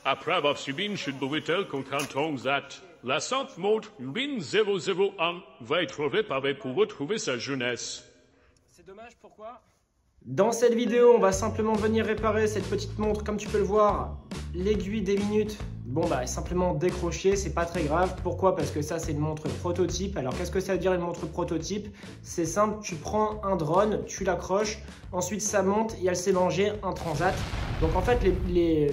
Après avoir subi une chute brutale concordant la sainte montre Lin 001 va être réparée pour retrouver sa jeunesse. C'est dommage, pourquoi? Dans cette vidéo, on va simplement venir réparer cette petite montre. Comme tu peux le voir, l'aiguille des minutes, bon bah, est simplement décrochée, c'est pas très grave. Pourquoi? Parce que ça, c'est une montre prototype. Alors, qu'est-ce que ça veut dire une montre prototype? C'est simple, tu prends un drone, tu l'accroches, ensuite ça monte et elle s'est mangée un transat. Donc en fait,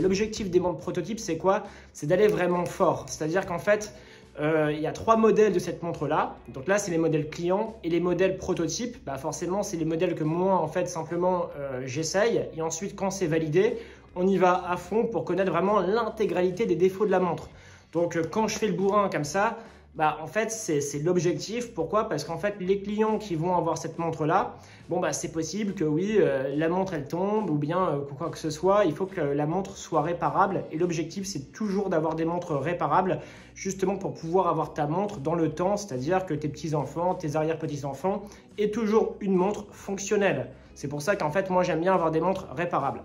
l'objectif des montres prototypes, c'est quoi? C'est d'aller vraiment fort. C'est-à-dire qu'en fait, il y a 3 modèles de cette montre-là. Donc là, c'est les modèles clients et les modèles prototypes. Bah forcément, c'est les modèles que moi, en fait, simplement, j'essaye. Et ensuite, quand c'est validé, on y va à fond pour connaître vraiment l'intégralité des défauts de la montre. Donc, quand je fais le bourrin comme ça, bah, en fait, c'est l'objectif. Pourquoi? Parce qu'en fait, les clients qui vont avoir cette montre-là, bon, bah, c'est possible que oui, la montre, elle tombe ou bien quoi que ce soit. Il faut que la montre soit réparable. Et l'objectif, c'est toujours d'avoir des montres réparables, justement pour pouvoir avoir ta montre dans le temps. C'est-à-dire que tes petits-enfants, tes arrière-petits-enfants aient toujours une montre fonctionnelle. C'est pour ça qu'en fait, moi, j'aime bien avoir des montres réparables.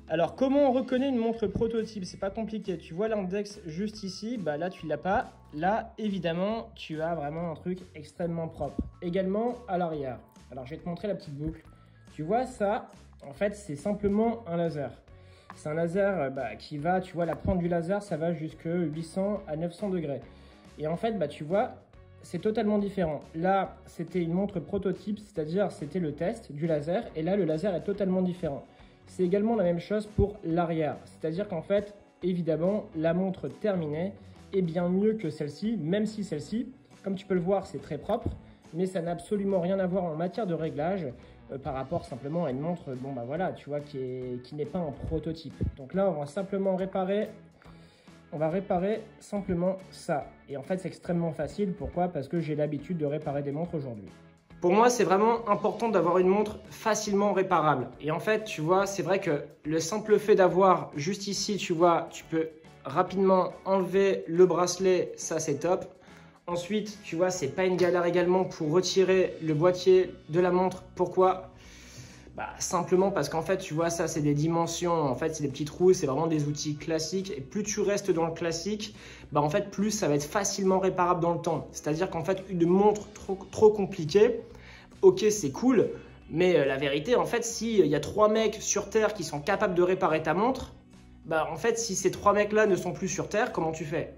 Alors, comment on reconnaît une montre prototype? C'est pas compliqué. Tu vois l'index juste ici, bah là, tu l'as pas. Là, évidemment, tu as vraiment un truc extrêmement propre. Également, à l'arrière. Alors, je vais te montrer la petite boucle. Tu vois ça, en fait, c'est simplement un laser. C'est un laser qui va, tu vois, la pointe du laser, ça va jusque 800 à 900 degrés. Et en fait, bah, tu vois, c'est totalement différent. Là, c'était une montre prototype, c'est-à-dire c'était le test du laser. Et là, le laser est totalement différent. C'est également la même chose pour l'arrière. C'est-à-dire qu'en fait, évidemment, la montre terminée est bien mieux que celle-ci, même si celle-ci, comme tu peux le voir, c'est très propre, mais ça n'a absolument rien à voir en matière de réglage par rapport simplement à une montre, bon bah voilà, tu vois, qui n'est pas un prototype. Donc là, on va simplement réparer simplement ça. Et en fait, c'est extrêmement facile. Pourquoi? Parce que j'ai l'habitude de réparer des montres aujourd'hui. Pour moi, c'est vraiment important d'avoir une montre facilement réparable. Et en fait, tu vois, c'est vrai que le simple fait d'avoir juste ici, tu vois, tu peux rapidement enlever le bracelet, ça c'est top. Ensuite, tu vois, c'est pas une galère également pour retirer le boîtier de la montre. Pourquoi? Bah, simplement parce qu'en fait, tu vois, ça c'est des dimensions, en fait, c'est des petits trous, c'est vraiment des outils classiques. Et plus tu restes dans le classique, bah, en fait, plus ça va être facilement réparable dans le temps. C'est-à-dire qu'en fait, une montre trop compliquée, ok, c'est cool, mais la vérité, en fait, s'il y a 3 mecs sur Terre qui sont capables de réparer ta montre, bah, en fait, si ces 3 mecs-là ne sont plus sur Terre, comment tu fais?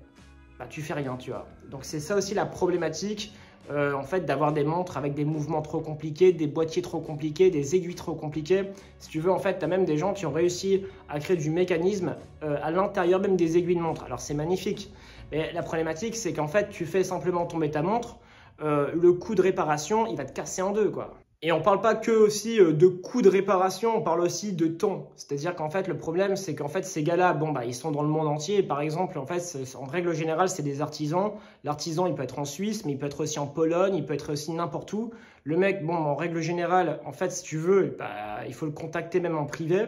Bah, tu fais rien, tu vois. Donc, c'est ça aussi la problématique. En fait, d'avoir des montres avec des mouvements trop compliqués, des boîtiers trop compliqués, des aiguilles trop compliquées. Si tu veux, en fait, tu as même des gens qui ont réussi à créer du mécanisme à l'intérieur même des aiguilles de montre. Alors, c'est magnifique. Mais la problématique, c'est qu'en fait, tu fais simplement tomber ta montre, le coût de réparation, il va te casser en deux, quoi. Et on parle pas que aussi de coût de réparation, on parle aussi de temps. C'est-à-dire qu'en fait, le problème, c'est qu'en fait, ces gars-là, bon, bah, ils sont dans le monde entier. Par exemple, en fait, en règle générale, c'est des artisans. L'artisan, il peut être en Suisse, mais il peut être aussi en Pologne, il peut être aussi n'importe où. Le mec, bon, en règle générale, en fait, si tu veux, bah, il faut le contacter même en privé.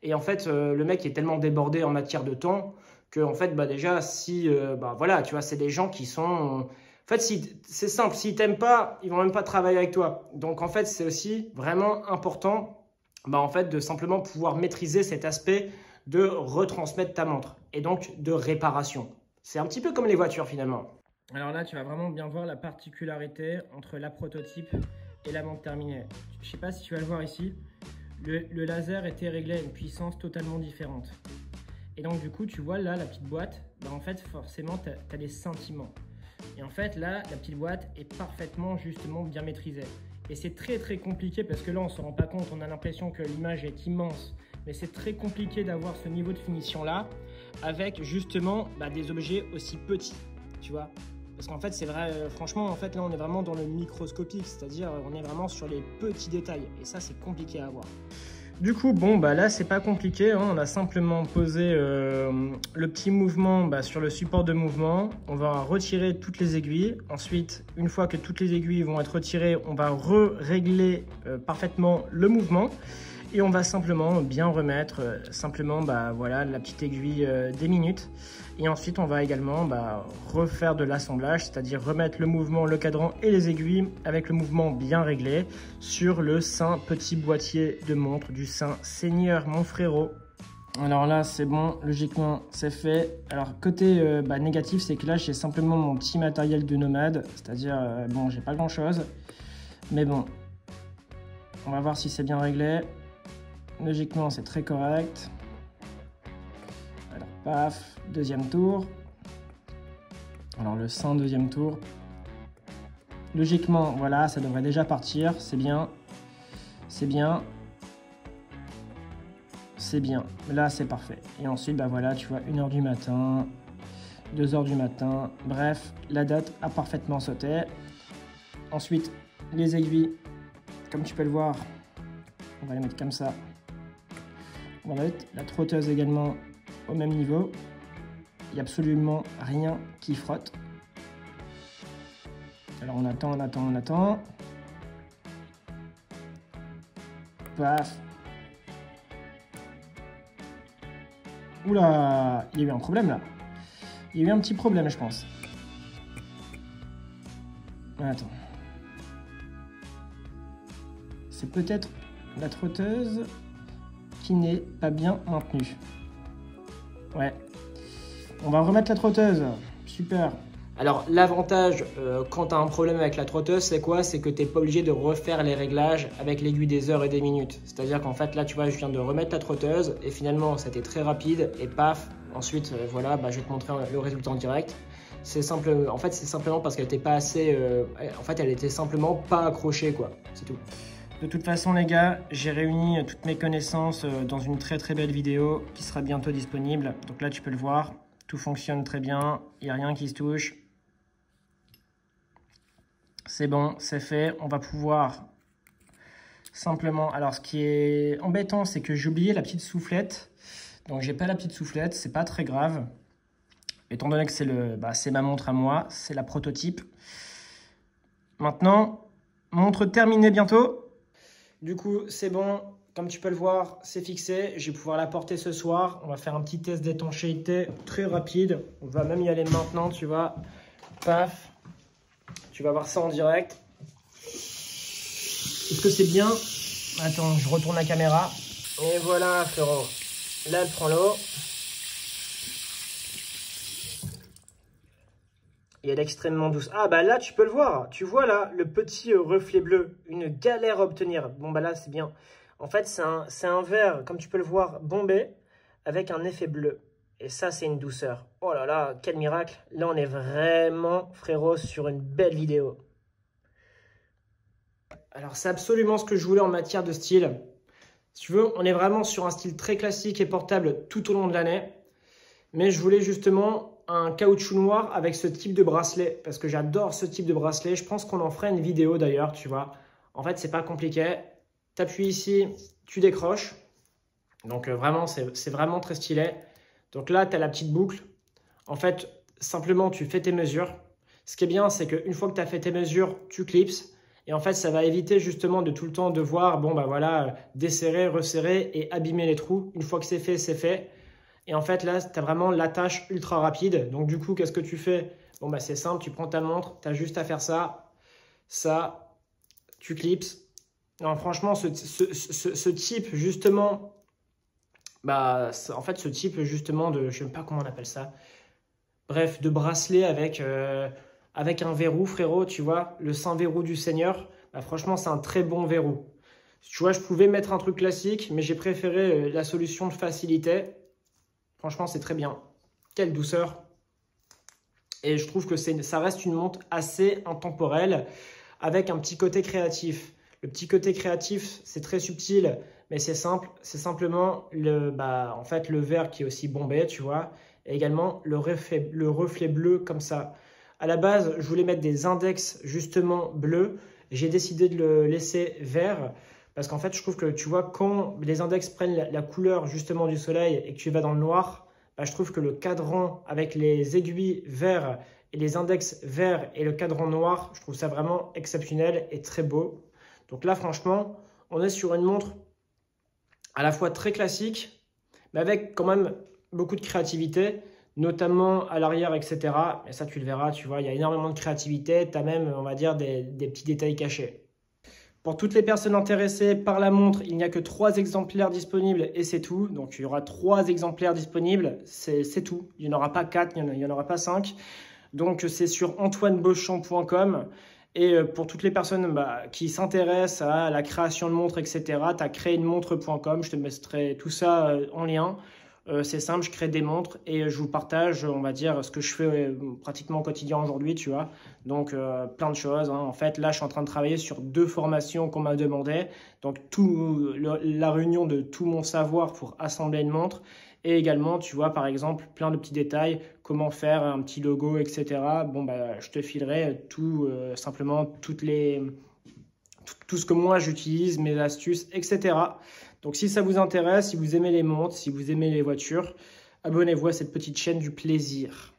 Et en fait, le mec est tellement débordé en matière de temps que, en fait, bah, déjà, si, bah, voilà, tu vois, c'est des gens qui sont... En fait, c'est simple, s'ils t'aiment pas, ils vont même pas travailler avec toi. Donc, en fait, c'est aussi vraiment important bah, en fait, de simplement pouvoir maîtriser cet aspect de retransmettre ta montre et donc de réparation. C'est un petit peu comme les voitures finalement. Alors là, tu vas vraiment bien voir la particularité entre la prototype et la montre terminée. Je sais pas si tu vas le voir ici, le laser était réglé à une puissance totalement différente. Et donc, du coup, tu vois là, la petite boîte, bah, en fait, forcément, tu as des sentiments. Et en fait, là, la petite boîte est parfaitement, justement, bien maîtrisée. Et c'est très, très compliqué parce que là, on ne se rend pas compte, on a l'impression que l'image est immense. Mais c'est très compliqué d'avoir ce niveau de finition-là avec, justement, bah, des objets aussi petits, tu vois. Parce qu'en fait, c'est vrai, franchement, en fait, là, on est vraiment dans le microscopique, c'est-à-dire, on est vraiment sur les petits détails. Et ça, c'est compliqué à avoir. Du coup, bon, bah là, c'est pas compliqué, hein. On a simplement posé le petit mouvement sur le support de mouvement. On va retirer toutes les aiguilles. Ensuite, une fois que toutes les aiguilles vont être retirées, on va régler parfaitement le mouvement. Et on va simplement bien remettre voilà, la petite aiguille des minutes. Et ensuite, on va également refaire de l'assemblage, c'est-à-dire remettre le mouvement, le cadran et les aiguilles avec le mouvement bien réglé sur le saint petit boîtier de montre du saint Seigneur Monfrero. Alors là, c'est bon, logiquement, c'est fait. Alors, côté négatif, c'est que là, j'ai simplement mon petit matériel de nomade. C'est-à-dire, bon, j'ai pas grand-chose. Mais bon, on va voir si c'est bien réglé. Logiquement, c'est très correct. Alors, paf, deuxième tour. Alors, le 100, deuxième tour. Logiquement, voilà, ça devrait déjà partir. C'est bien. C'est bien. C'est bien, là c'est parfait. Et ensuite, bah voilà, tu vois, 1h du matin, 2h du matin, bref, la date a parfaitement sauté. Ensuite, les aiguilles, comme tu peux le voir, on va les mettre comme ça. On va mettre la trotteuse également au même niveau. Il n'y a absolument rien qui frotte. Alors on attend, on attend, on attend. Paf. Oula, il y a eu un problème là. Il y a eu un petit problème, je pense. Attends. C'est peut-être la trotteuse qui n'est pas bien maintenue. Ouais. On va remettre la trotteuse. Super. Alors, l'avantage quand tu as un problème avec la trotteuse, c'est quoi? C'est que tu n'es pas obligé de refaire les réglages avec l'aiguille des heures et des minutes. C'est-à-dire qu'en fait, là, tu vois, je viens de remettre la trotteuse et finalement, c'était très rapide et paf. Ensuite, voilà, bah, je vais te montrer le résultat en direct. C'est simple. En fait, c'est simplement parce qu'elle n'était pas assez. En fait, elle était simplement pas accrochée, quoi. C'est tout. De toute façon, les gars, j'ai réuni toutes mes connaissances dans une très très belle vidéo qui sera bientôt disponible. Donc là, tu peux le voir. Tout fonctionne très bien. Il n'y a rien qui se touche. C'est bon, c'est fait. On va pouvoir simplement... Alors, ce qui est embêtant, c'est que j'ai oublié la petite soufflette. Donc, j'ai pas la petite soufflette. C'est pas très grave. Étant donné que c'est ma montre à moi. C'est la prototype. Maintenant, montre terminée bientôt. Du coup, c'est bon. Comme tu peux le voir, c'est fixé. Je vais pouvoir la porter ce soir. On va faire un petit test d'étanchéité très rapide. On va même y aller maintenant, tu vois. Paf. Tu vas voir ça en direct. Est-ce que c'est bien? Attends, je retourne la caméra. Et voilà, frérot. Là, elle prend l'eau. Et elle est extrêmement douce. Ah, bah là, tu peux le voir. Tu vois là, le petit reflet bleu. Une galère à obtenir. Bon, bah là, c'est bien. En fait, c'est un verre, comme tu peux le voir, bombé, avec un effet bleu. Et ça, c'est une douceur. Oh là là, quel miracle. Là, on est vraiment, frérot, sur une belle vidéo. Alors, c'est absolument ce que je voulais en matière de style. Si tu veux, on est vraiment sur un style très classique et portable tout au long de l'année. Mais je voulais justement un caoutchouc noir avec ce type de bracelet. Parce que j'adore ce type de bracelet. Je pense qu'on en fera une vidéo d'ailleurs, tu vois. En fait, c'est pas compliqué. Tu appuies ici, tu décroches. Donc, vraiment, c'est vraiment très stylé. Donc là, tu as la petite boucle. En fait, simplement, tu fais tes mesures. Ce qui est bien, c'est qu'une fois que tu as fait tes mesures, tu clipses. Et en fait, ça va éviter justement de tout le temps devoir, bon, bah voilà, desserrer, resserrer et abîmer les trous. Une fois que c'est fait, c'est fait. Et en fait, là, tu as vraiment l'attache ultra rapide. Donc du coup, qu'est-ce que tu fais? Bon, bah c'est simple, tu prends ta montre, tu as juste à faire ça, ça, tu clipses. Non, franchement, ce type, justement... Bah, en fait, ce type justement de, je sais même pas comment on appelle ça, bref, de bracelet avec un verrou, frérot, tu vois, le saint verrou du Seigneur, bah, franchement, c'est un très bon verrou. Tu vois, je pouvais mettre un truc classique, mais j'ai préféré la solution de facilité. Franchement, c'est très bien. Quelle douceur. Et je trouve que ça reste une montre assez intemporelle, avec un petit côté créatif. Le petit côté créatif, c'est très subtil, mais c'est simple. C'est simplement en fait, le verre qui est aussi bombé, tu vois. Et également le reflet bleu comme ça. À la base, je voulais mettre des index justement bleus. J'ai décidé de le laisser vert parce qu'en fait, je trouve que tu vois, quand les index prennent la couleur justement du soleil et que tu vas dans le noir, bah, je trouve que le cadran avec les aiguilles verts et les index verts et le cadran noir, je trouve ça vraiment exceptionnel et très beau. Donc là, franchement, on est sur une montre à la fois très classique, mais avec quand même beaucoup de créativité, notamment à l'arrière, etc. Et ça, tu le verras, tu vois, il y a énormément de créativité. Tu as même, on va dire, des petits détails cachés. Pour toutes les personnes intéressées par la montre, il n'y a que 3 exemplaires disponibles et c'est tout. Donc il y aura 3 exemplaires disponibles, c'est tout. Il n'y en aura pas 4, il n'y en aura pas 5. Donc c'est sur antoinebeauchamp.com. Et pour toutes les personnes qui s'intéressent à la création de montres, etc., tu as créeunemontre.com. Je te mettrai tout ça en lien. C'est simple, je crée des montres et je vous partage, on va dire, ce que je fais pratiquement au quotidien aujourd'hui, tu vois. Donc, plein de choses, hein. En fait, là, je suis en train de travailler sur 2 formations qu'on m'a demandé. Donc, la réunion de tout mon savoir pour assembler une montre. Et également, tu vois, par exemple, plein de petits détails, comment faire un petit logo, etc. Bon, je te filerai tout, simplement, tout ce que moi j'utilise, mes astuces, etc. Donc si ça vous intéresse, si vous aimez les montres, si vous aimez les voitures, abonnez-vous à cette petite chaîne du plaisir.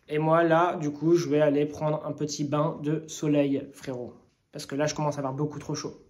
Et moi là, du coup, je vais aller prendre un petit bain de soleil, frérot. Parce que là, je commence à avoir beaucoup trop chaud.